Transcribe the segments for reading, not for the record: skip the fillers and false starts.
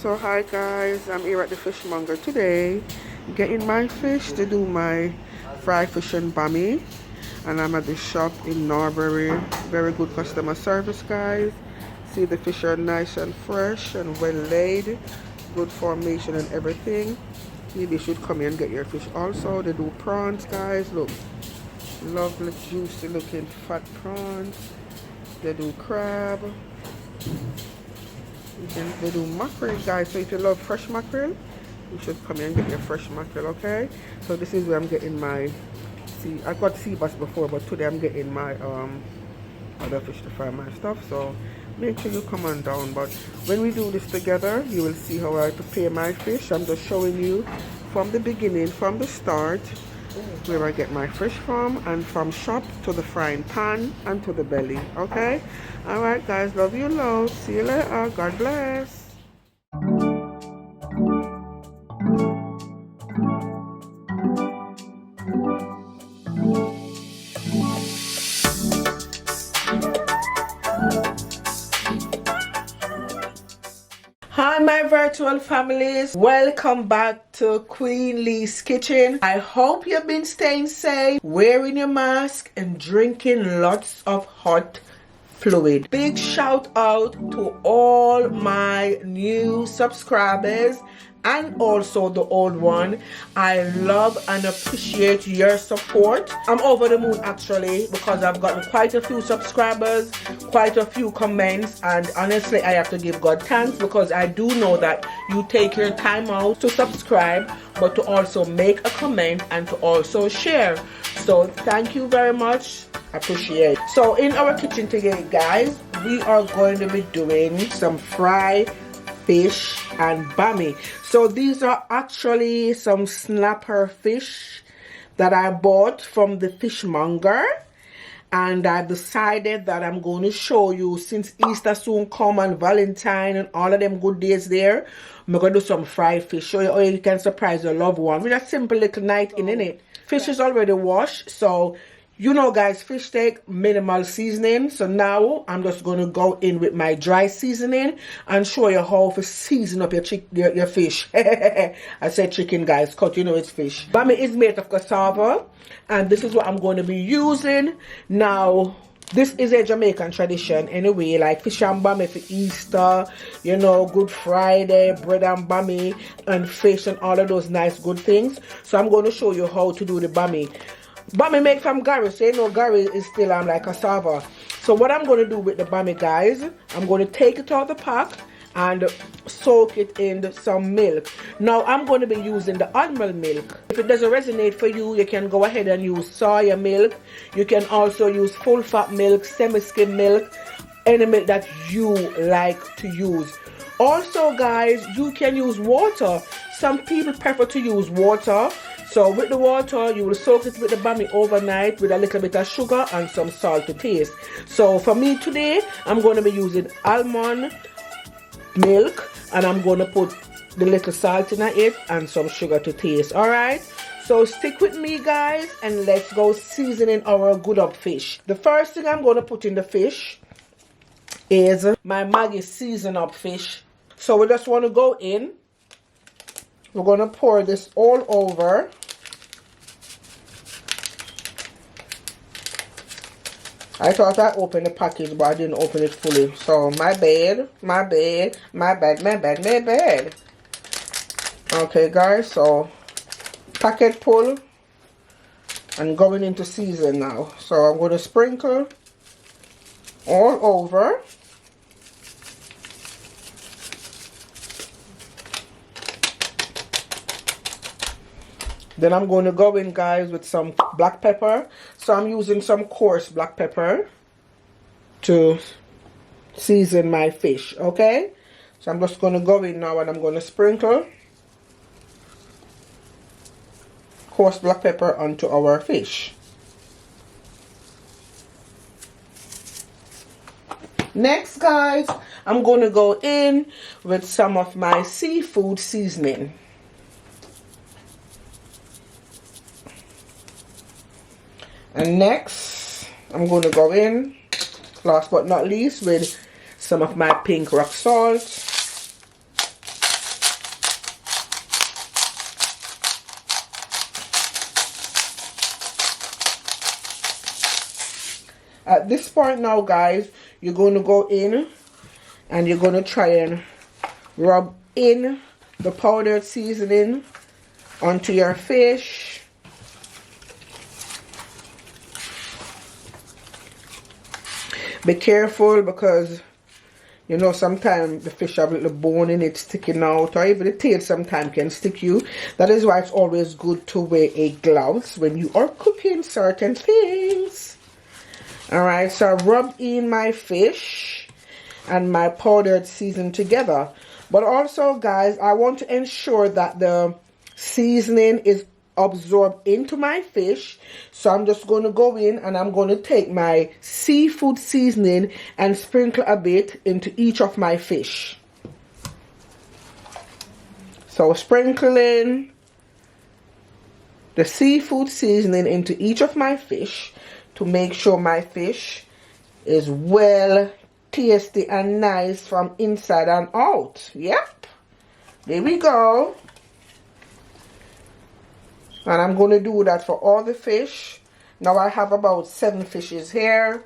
So hi guys, I'm here at the fishmonger today getting my fish to do my fried fish and bammy, and I'm at the shop in Norbury. Very good customer service guys. See, the fish are nice and fresh and well laid, good formation and everything. Maybe you should come here and get your fish also. They do prawns guys, look, lovely juicy looking fat prawns. They do crab. They do mackerel guys, so if you love fresh mackerel, you should come here and get your fresh mackerel. Okay, so this is where I'm getting my I got sea bass before, but today I'm getting my other fish to fry my stuff. So make sure you come on down. But when we do this together, you will see how I prepare my fish. I'm just showing you from the beginning, from the start, where I get my fish from, and from shop to the frying pan and to the belly. Okay, all right guys, love you loads. See you later. God bless. Hi my virtual families, welcome back to Queen Lee's kitchen. I hope you've been staying safe, wearing your mask and drinking lots of hot fluid. Big shout out to all my new subscribers and also the old one. I love and appreciate your support. I'm over the moon actually, because I've gotten quite a few subscribers, quite a few comments, and honestly I have to give God thanks, because I do know that you take your time out to subscribe, but to also make a comment and to also share. So thank you very much, appreciate. So in our kitchen today guys, we are going to be doing some fried fish and bammy. So these are actually some snapper fish that I bought from the fishmonger, and I decided that I'm going to show you, since Easter soon come and Valentine and all of them good days there, I'm going to do some fried fish, show you how you can surprise your loved one with a simple little night in it. Fish is already washed, so you know guys, fish take minimal seasoning. So now I'm just going to go in with my dry seasoning and show you how to season up your fish. I said chicken guys, cut, you know it's fish. Bammy is made of cassava, and this is what I'm going to be using. Now this is a Jamaican tradition anyway, like fish and bammy for Easter, you know, Good Friday, bread and bammy and fish and all of those nice good things. So I'm going to show you how to do the bammy. Bammy made from Garnish, so you know Garnish is still like cassava. So what I'm going to do with the bammy guys, I'm going to take it out of the pack and soak it in some milk. Now I'm going to be using the almond milk. If it doesn't resonate for you, you can go ahead and use soya milk. You can also use full fat milk, semi-skim milk, any milk that you like to use. Also guys, you can use water. Some people prefer to use water. So with the water, you will soak it with the bammy overnight with a little bit of sugar and some salt to taste. So for me today, I'm going to be using almond milk, and I'm going to put the little salt in it and some sugar to taste. Alright, so stick with me guys, and let's go seasoning our good up fish. The first thing I'm going to put in the fish is my Maggi season up fish. So we just want to go in. We're going to pour this all over. I thought I opened the package, but I didn't open it fully. So my bad. Okay guys, so packet pull and going into season now. So I'm going to sprinkle all over. Then I'm going to go in guys with some black pepper. So I'm using some coarse black pepper to season my fish, okay? So I'm just going to go in now and I'm going to sprinkle coarse black pepper onto our fish. Next guys, I'm going to go in with some of my seafood seasoning. And next, I'm going to go in, last but not least, with some of my pink rock salt. At this point now, guys, you're going to go in and you're going to try and rub in the powdered seasoning onto your fish. Be careful because you know sometimes the fish have a little bone in it sticking out, or even the tail sometimes can stick you. That is why it's always good to wear a gloves when you are cooking certain things. Alright, so I rubbed in my fish and my powdered seasoning together. But also, guys, I want to ensure that the seasoning is absorbed into my fish. So I'm just going to go in and I'm going to take my seafood seasoning and sprinkle a bit into each of my fish. So sprinkling the seafood seasoning into each of my fish to make sure my fish is well tasty and nice from inside and out. Yep, there we go. And I'm going to do that for all the fish. Now I have about 7 fishes here,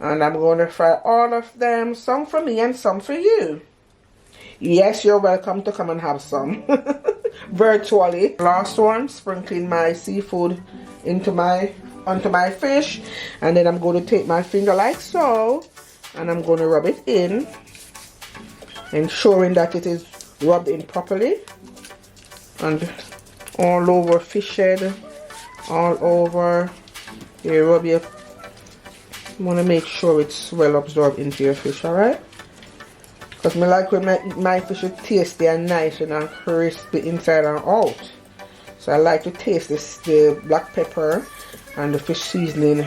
and I'm going to fry all of them, some for me and some for you. Yes, you're welcome to come and have some virtually. Last one, sprinkling my seafood onto my fish, and then I'm going to take my finger like so and I'm going to rub it in, ensuring that it is rubbed in properly and all over fish head, all over. You rub your, you want to make sure it's well absorbed into your fish, alright? Because I like when my fish is tasty and nice and crispy inside and out. So I like to taste the black pepper and the fish seasoning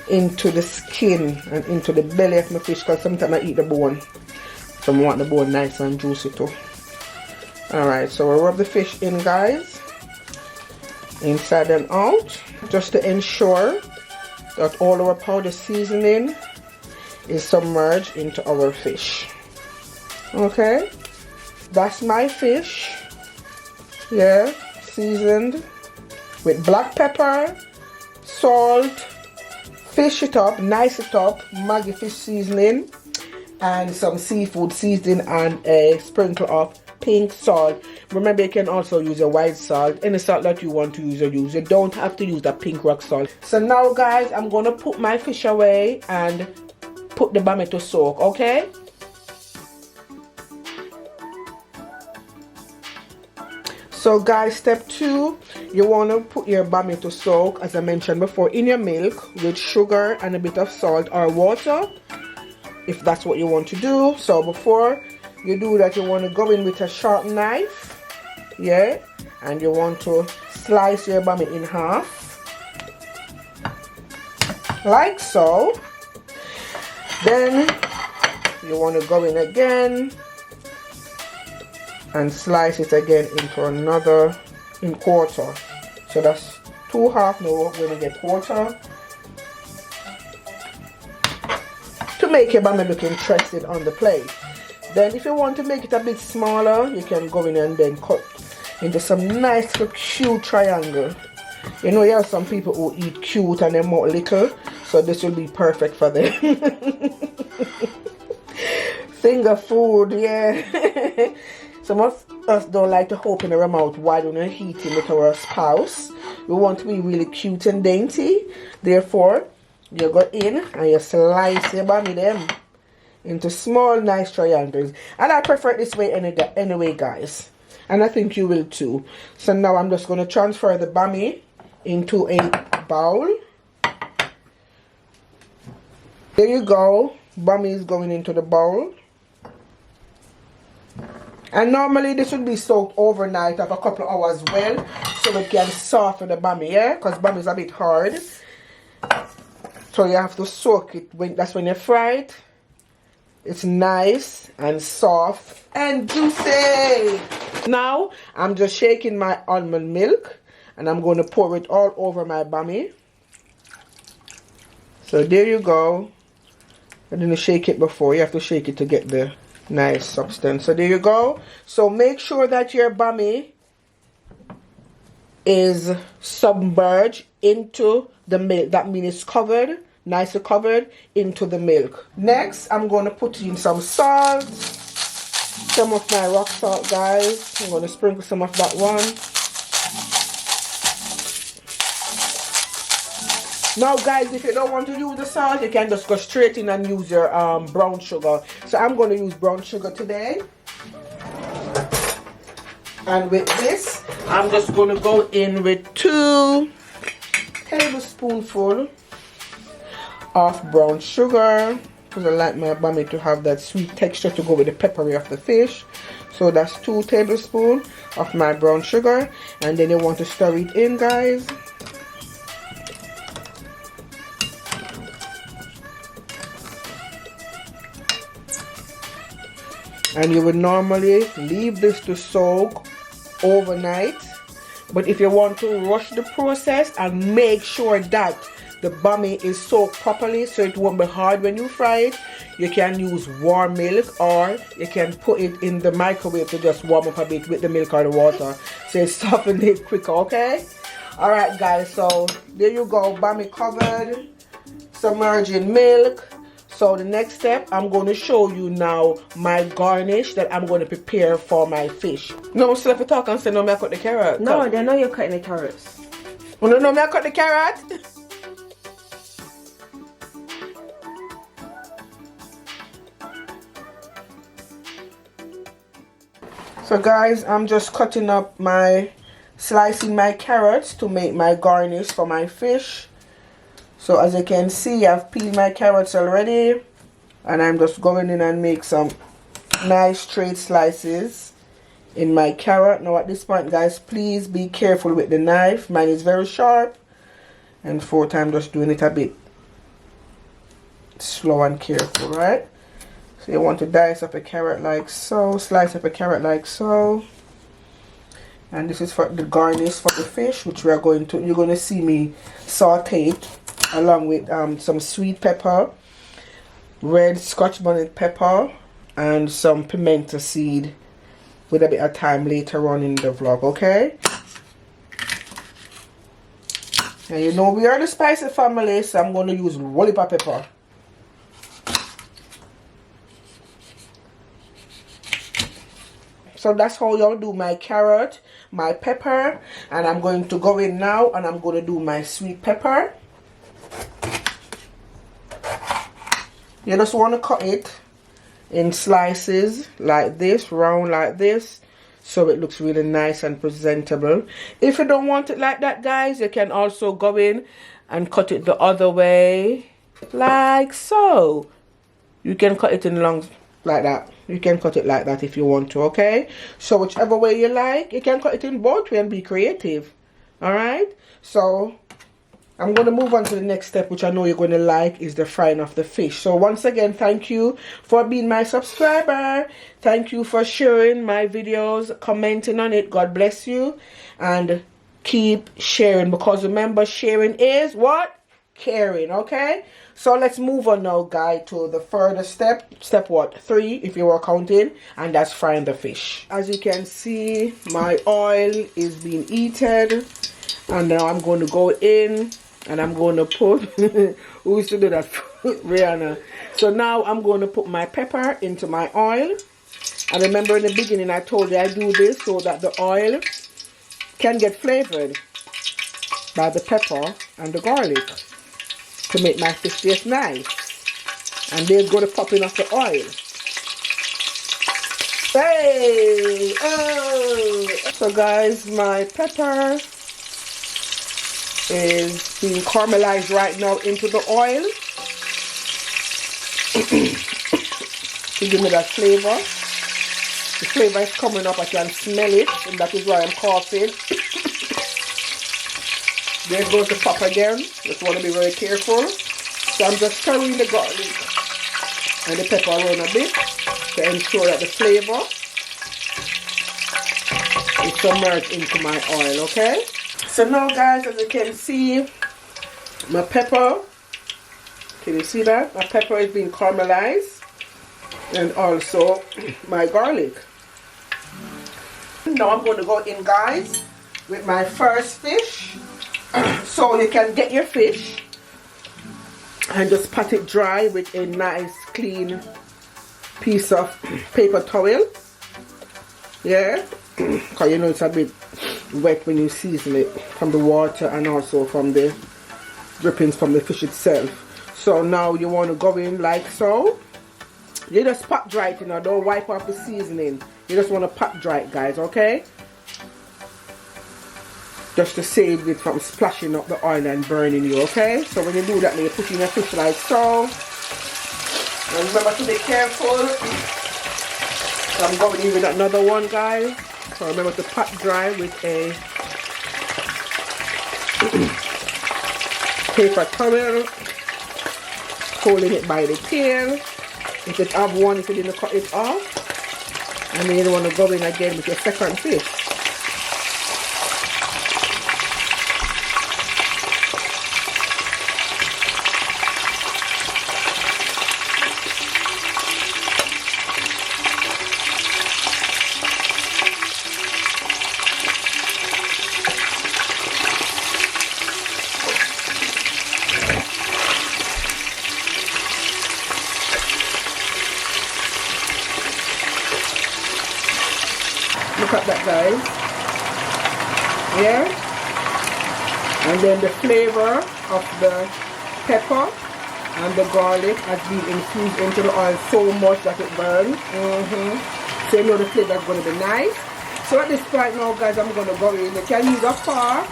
into the skin and into the belly of my fish, because sometimes I eat the bone. So I want the bone nice and juicy too. Alright, so I rub the fish in, guys, inside and out, just to ensure that all our powder seasoning is submerged into our fish. Okay, that's my fish. Yeah, seasoned with black pepper, salt, fish it up, nice it up, Maggi fish seasoning, and some seafood seasoning and a sprinkle of pink salt. Remember, you can also use a white salt, any salt that you want to use or use. You don't have to use the pink rock salt. So now, guys, I'm going to put my fish away and put the bammy to soak, okay? So guys, step 2, you want to put your bammy to soak, as I mentioned before, in your milk with sugar and a bit of salt or water, if that's what you want to do. So before you do that, you want to go in with a sharp knife, yeah, and you want to slice your bammy in half, like so. Then you want to go in again and slice it again into another in quarter. So that's 2 half. Now we're going to get quarter to make your bammy look interested on the plate. Then if you want to make it a bit smaller, you can go in and then cut into some nice little cute triangle. You know, you have some people who eat cute and they're more little, so this will be perfect for them. Finger food, yeah. Some of us don't like to open our mouth wide when we're eating with our spouse. We want to be really cute and dainty. Therefore, you go in and you slice your bammy them into small, nice triangles. And I prefer it this way anyway, guys. And I think you will too. So now I'm just going to transfer the bammy into a bowl. There you go. Bammy is going into the bowl. And normally this would be soaked overnight of a couple of hours well, so it can soften the bammy, yeah? Because bammy is a bit hard. So you have to soak it. That's when you fry it. It's nice and soft and juicy. Now I'm just shaking my almond milk and I'm going to pour it all over my bammy. So there you go. I didn't shake it before. You have to shake it to get the nice substance. So there you go. So make sure that your bammy is submerged into the milk. That means it's covered, nicely covered into the milk. Next, I'm going to put in some salt. Some of my rock salt, guys. I'm going to sprinkle some of that one. Now guys, if you don't want to use the salt, you can just go straight in and use your brown sugar. So I'm going to use brown sugar today. And with this, I'm just going to go in with 2 tablespoonfuls of brown sugar. Because I like my bammy to have that sweet texture to go with the peppery of the fish. So that's 2 tablespoons of my brown sugar. And then you want to stir it in, guys. And you would normally leave this to soak overnight. But if you want to rush the process and make sure that the bammy is soaked properly so it won't be hard when you fry it, you can use warm milk, or you can put it in the microwave to just warm up a bit with the milk or the water. So it softens it quicker, okay? Alright guys, so there you go, bammy covered, submerged in milk. So the next step, I'm going to show you now my garnish that I'm going to prepare for my fish. No, still have to talk and say, no, me I cut the carrot. No, they know you're cutting the carrots. Oh, no, me I cut the carrot. So guys, I'm just cutting up slicing my carrots to make my garnish for my fish. So as you can see, I've peeled my carrots already, and I'm just going in and make some nice straight slices in my carrot. Now at this point guys, please be careful with the knife. Mine is very sharp, and fourth I'm just doing it a bit slow and careful, right? So you want to dice up a carrot like so, slice up a carrot like so. And this is for the garnish for the fish, which you're going to see me saute it along with some sweet pepper, red Scotch bonnet pepper, and some pimento seed with a bit of time later on in the vlog, okay? And you know we are the spicy family, so I'm going to use whole heap of pepper. So that's how y'all do my carrot, my pepper, and I'm going to go in now and I'm going to do my sweet pepper. You just want to cut it in slices like this, round like this, so it looks really nice and presentable. If you don't want it like that guys, you can also go in and cut it the other way like so. You can cut it in long like that. You can cut it like that if you want to, okay? So whichever way you like, you can cut it in both ways and be creative. Alright? So I'm going to move on to the next step, which I know you're going to like, is the frying of the fish. So once again, thank you for being my subscriber. Thank you for sharing my videos, commenting on it. God bless you. And keep sharing, because remember, sharing is what? Caring, okay? So let's move on now, guys, to the further step. Step what? 3, if you were counting. And that's frying the fish. As you can see, my oil is being heated. And now I'm going to go in. And I'm going to put, who used to do that? Rihanna. So now I'm going to put my pepper into my oil. And remember in the beginning I told you I do this so that the oil can get flavored by the pepper and the garlic to make my fish taste nice. And there's going to pop in of the oil. Hey! Oh! So guys, my pepper is being caramelized right now into the oil to give me that flavor. The flavor is coming up, I can smell it, and that is why I'm coughing. There it goes the pop again. Just want to be very careful. So I'm just stirring the garlic and the pepper around a bit to ensure that the flavor is submerged into my oil, okay? So now guys, as you can see, my pepper, can you see that? My pepper is being caramelized, and also my garlic. Now I'm going to go in guys with my first fish. So you can get your fish and just pat it dry with a nice clean piece of paper towel. Yeah, because you know it's a bit wet when you season it from the water and also from the drippings from the fish itself. So now you want to go in like so. You just pat dry it, you know, don't wipe off the seasoning. You just want to pat dry it, guys, okay? Just to save it from splashing up the oil and burning you, okay? So when you do that, you put in your fish like so. And remember to be careful. So I'm going in with another one, guys. So remember to pat dry with a paper towel, holding it by the tail. If it have one, if you didn't cut it off, and then you want to go in again with your second fish. Look at that, guys. Yeah. And then the flavor of the pepper and the garlic has been infused into the oil so much that it burns. So you know the flavor is going to be nice. So at this point now, guys, I'm going to go in. You can use a fork.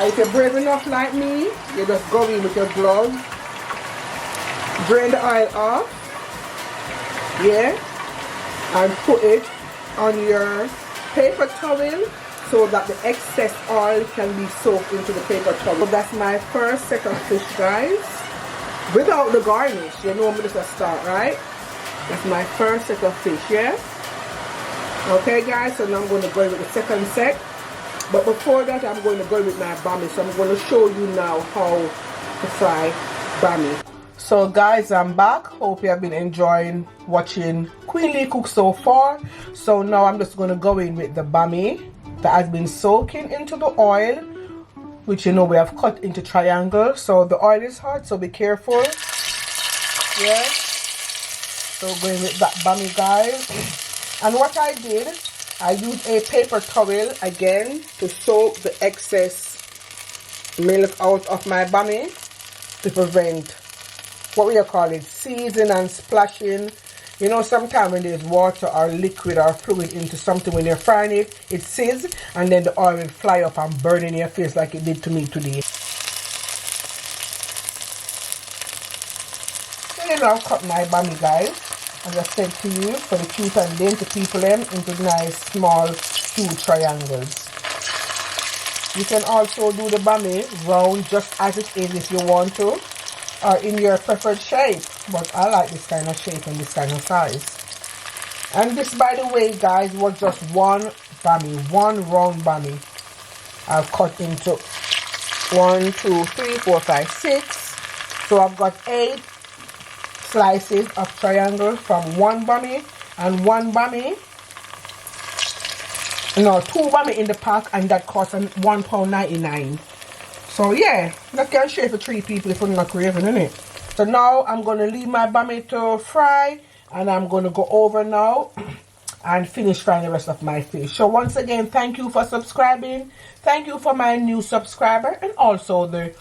And if you're brave enough like me, you just go in with your gloves. Drain the oil off. Yeah. And put it on your paper towel so that the excess oil can be soaked into the paper towel. So that's my first set of fish, guys, without the garnish. You know me, just a start, right? That's my first set of fish, yeah? Okay, guys, so now I'm going to go with the second set. But before that, I'm going to go with my Bammy. So I'm going to show you now how to fry Bammy. So guys, I'm back. Hope you have been enjoying watching Queen Lee cook so far. So now I'm just going to go in with the Bammy that has been soaking into the oil, which you know we have cut into triangles. So the oil is hot, so be careful. Yeah. So going with that Bammy, guys. And what I did, I used a paper towel again to soak the excess milk out of my Bammy to prevent, what we call it, season and splashing. You know, sometimes when there's water or liquid or fluid into something, when you're frying it, it sizzes and then the oil will fly up and burn in your face like it did to me today. So you know, I've cut my Bammy, guys, as I said to you, for the cute and dainty people them into nice small cute triangles. You can also do the Bammy round just as it is if you want to, or in your preferred shape, but I like this kind of shape and this kind of size. And this, by the way, guys, was just one Bammy, one round Bammy. I've cut into 1, 2, 3, 4, 5, 6. So I've got 8 slices of triangle from one Bammy, and one Bammy, no, 2 Bammy in the pack, and that costs £1.99. So yeah, that can share for 3 people if you're not craving, innit? So now I'm going to leave my Bammy to fry, and I'm going to go over now and finish frying the rest of my fish. So once again, thank you for subscribing. Thank you for my new subscriber and also the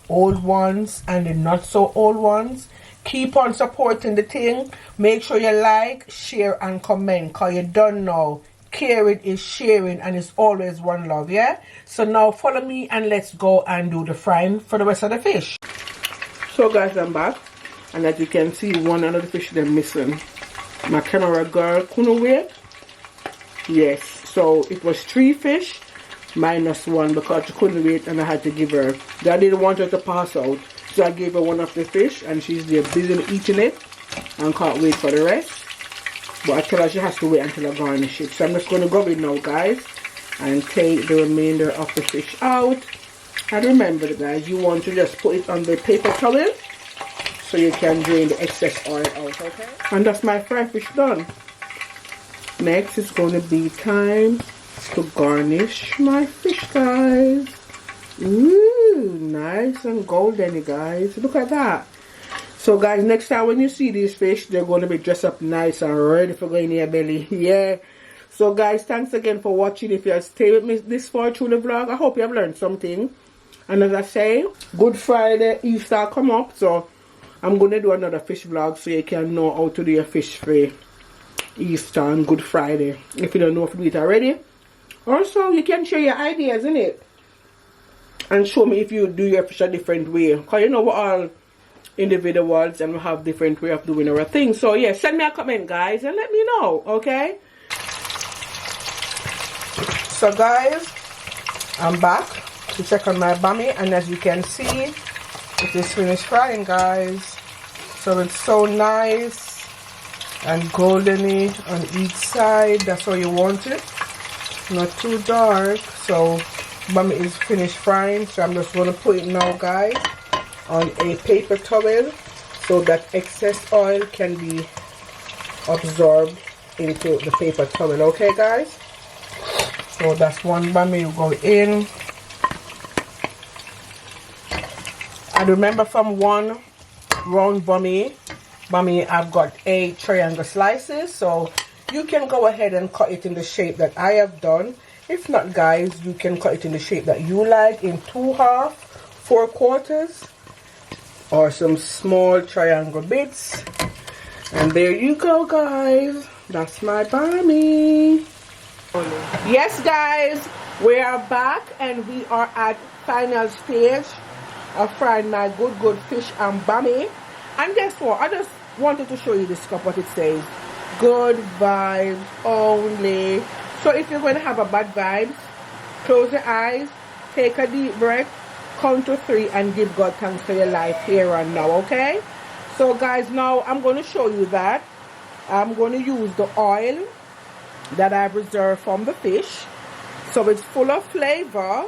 old ones and the not so old ones. Keep on supporting the thing. Make sure you like, share and comment, because you don't know, caring is sharing and it's always one love, yeah? So now follow me and let's go and do the frying for the rest of the fish. So guys, I'm back, and as you can see, one of the fish they're missing. My camera girl couldn't wait. Yes, so it was 3 fish minus 1 because she couldn't wait and I had to give her. I didn't want her to pass out, so I gave her one of the fish and she's there busy eating it and can't wait for the rest. But I tell her she has to wait until I garnish it. So I'm just going to go in now, guys, and take the remainder of the fish out. And remember, guys, you want to just put it on the paper towel so you can drain the excess oil out, okay? And that's my fried fish done. Next is going to be time to garnish my fish, guys. Ooh, nice and golden, guys. Look at that. So guys, next time when you see these fish, they're going to be dressed up nice and ready for going in your belly. Yeah. So guys, thanks again for watching. If you have stayed with me this far through the vlog, I hope you have learned something. And as I say, Good Friday, Easter come up. So I'm going to do another fish vlog so you can know how to do your fish for Easter and Good Friday. If you don't know how to do it already. Also, you can share your ideas, innit? And show me if you do your fish a different way. Because you know we're all individuals and we have different way of doing our things. So yeah, send me a comment, guys, and let me know, okay? So guys, I'm back to check on my bammy, and as you can see, it is finished frying, guys. So it's so nice and goldeny on each side. That's how you want it. Not too dark. So bammy is finished frying, so I'm just going to put it now, guys, on a paper towel so that excess oil can be absorbed into the paper towel. Okay, guys? So that's one bammy go in. And remember, from one round bammy I've got 8 triangle slices, so you can go ahead and cut it in the shape that I have done. If not, guys, you can cut it in the shape that you like, in 2/2, 4/4, or some small triangle bits. And there you go, guys. That's my bammy. Yes, guys, we are back and we are at final stage of frying my good fish and bammy. And guess what? I just wanted to show you this cup, what it says. Good vibes only. So if you're going to have a bad vibes, close your eyes, take a deep breath, count to 3, and give God thanks for your life here and now, okay? So guys, now I'm going to show you that I'm going to use the oil that I've reserved from the fish. So it's full of flavor,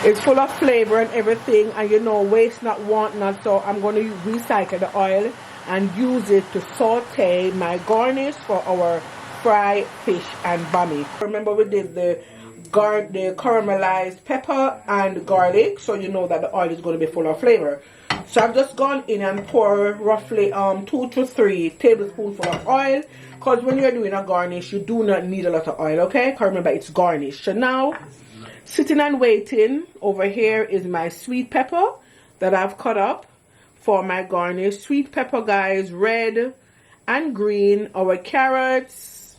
it's full of flavor and everything, and you know, waste not, want not. So I'm going to recycle the oil and use it to saute my garnish for our fried fish and bammy. Remember, we did the caramelized pepper and garlic, so you know that the oil is going to be full of flavor. So I've just gone in and pour roughly 2 to 3 tablespoonfuls of oil, because when you're doing a garnish, you do not need a lot of oil, okay? Because remember, it's garnish. So now, sitting and waiting, over here is my sweet pepper that I've cut up for my garnish. Sweet pepper, guys, red and green. Our carrots,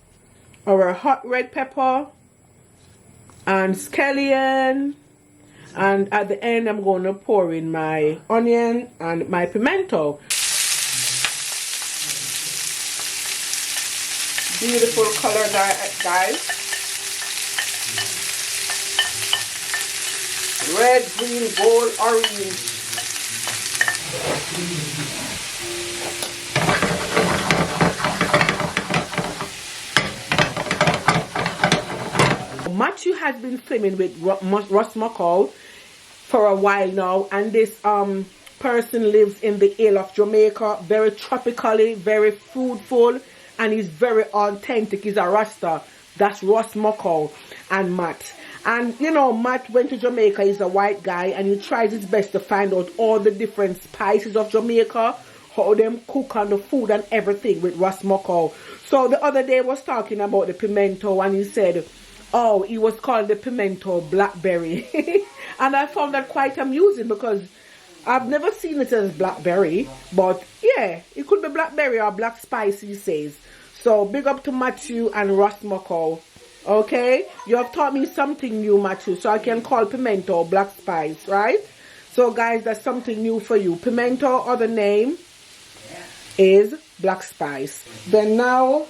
our hot red pepper, and scallion. And at the end, I'm going to pour in my onion and my pimento. Beautiful color, guys. Red, green, gold, orange. Matthew has been filming with Ross Macau for a while now, and this person lives in the Isle of Jamaica, very tropically, very fruitful, and he's very authentic. He's a Rasta. That's Ross Macau and Matt. And you know, Matt went to Jamaica. He's a white guy, and he tries his best to find out all the different spices of Jamaica, how them cook on the food and everything with Ross Macau. So the other day I was talking about the pimento, and he said, oh, it was called the pimento blackberry. And I found that quite amusing, because I've never seen it as blackberry, but yeah, it could be blackberry or black spice, he says. So big up to Matthew and Ross Macau. Okay, you have taught me something new, Matthew, so I can call pimento black spice, right? So guys, that's something new for you. Pimento, other name is black spice. Then now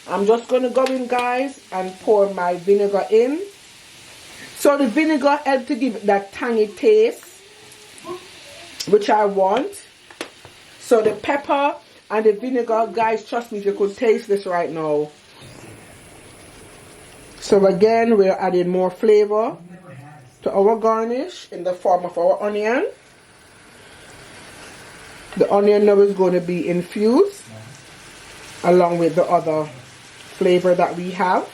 I'm just going to go in, guys, and pour my vinegar in. So the vinegar helps to give it that tangy taste, which I want. So the pepper and the vinegar, guys, trust me, if you could taste this right now. So again, we're adding more flavor to our garnish in the form of our onion. The onion now is going to be infused along with the other flavor that we have.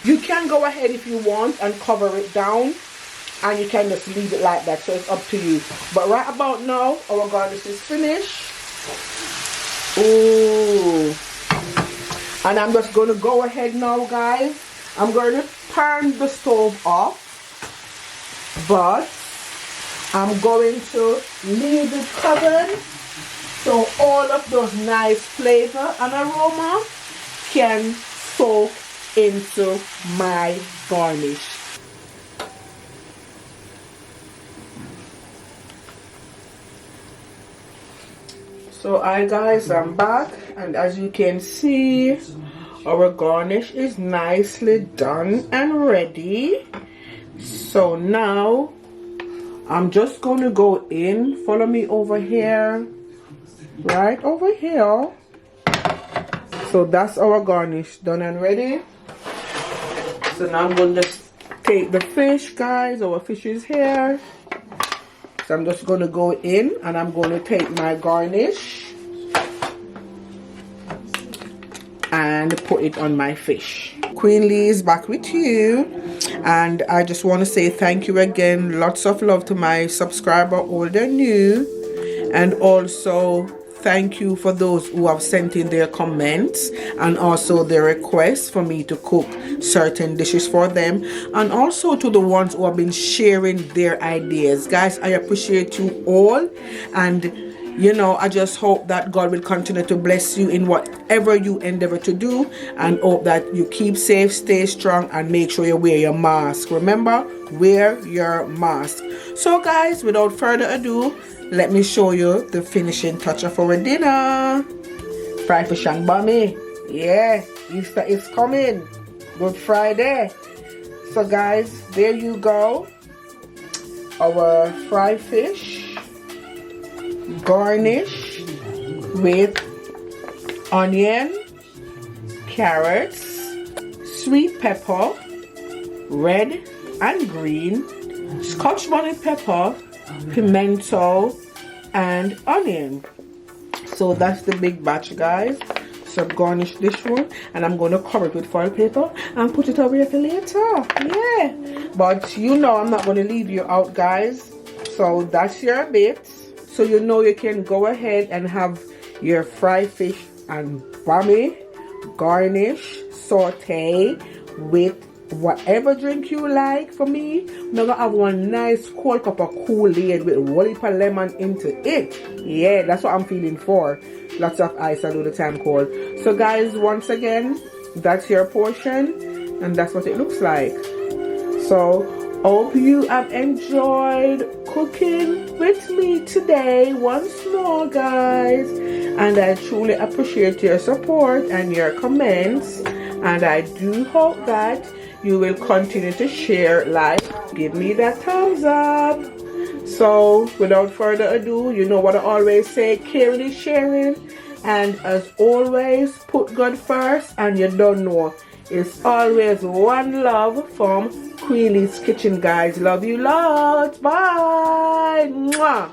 You can go ahead if you want and cover it down, and you can just leave it like that, so it's up to you. But right about now, our garnish is finished. Ooh. And I'm just going to go ahead now, guys. I'm going to turn the stove off, but I'm going to leave it covered so all of those nice flavor and aroma can soak into my garnish. So hi guys, I'm back, and as you can see, our garnish is nicely done and ready. So now I'm just going to go in. Follow me over here, right over here. So that's our garnish done and ready. So now I'm going to just take the fish, guys. Our fish is here. So I'm just going to go in and I'm going to take my garnish and put it on my fish. Queen Lee is back with you, and I just want to say thank you again. Lots of love to my subscriber, old and new, and also thank you for those who have sent in their comments and also their requests for me to cook certain dishes for them, and also to the ones who have been sharing their ideas. Guys, I appreciate you all, and you know, I just hope that God will continue to bless you in whatever you endeavor to do, and hope that you keep safe, stay strong, and make sure you wear your mask. Remember, wear your mask. So guys, without further ado, let me show you the finishing touch of our dinner. Fried fish and Bammy. Yeah, Easter is coming. Good Friday. So guys, there you go. Our fried fish, garnish with onion, carrots, sweet pepper, red and green, Scotch bonnet pepper, pimento, and onion. So that's the big batch, guys. So garnish this one, and I'm going to cover it with foil paper and put it away for later. Yeah, but you know I'm not going to leave you out, guys. So that's your bit. So you know you can go ahead and have your fried fish and Bammy garnish, saute with whatever drink you like. For me, I'm gonna have one nice cold cup of Kool-Aid with a whole heap of lemon into it. Yeah, that's what I'm feeling for. Lots of ice all the time cold. So guys, once again, that's your portion, and that's what it looks like. So hope you have enjoyed cooking with me today once more, guys, and I truly appreciate your support and your comments, and I do hope that you will continue to share, like, give me that thumbs up. So without further ado, you know what I always say, caring is sharing, and as always, put God first, and you don't know, it's always one love from Queen Lee's Kitchen, guys. Love you lots. Bye. Mwah.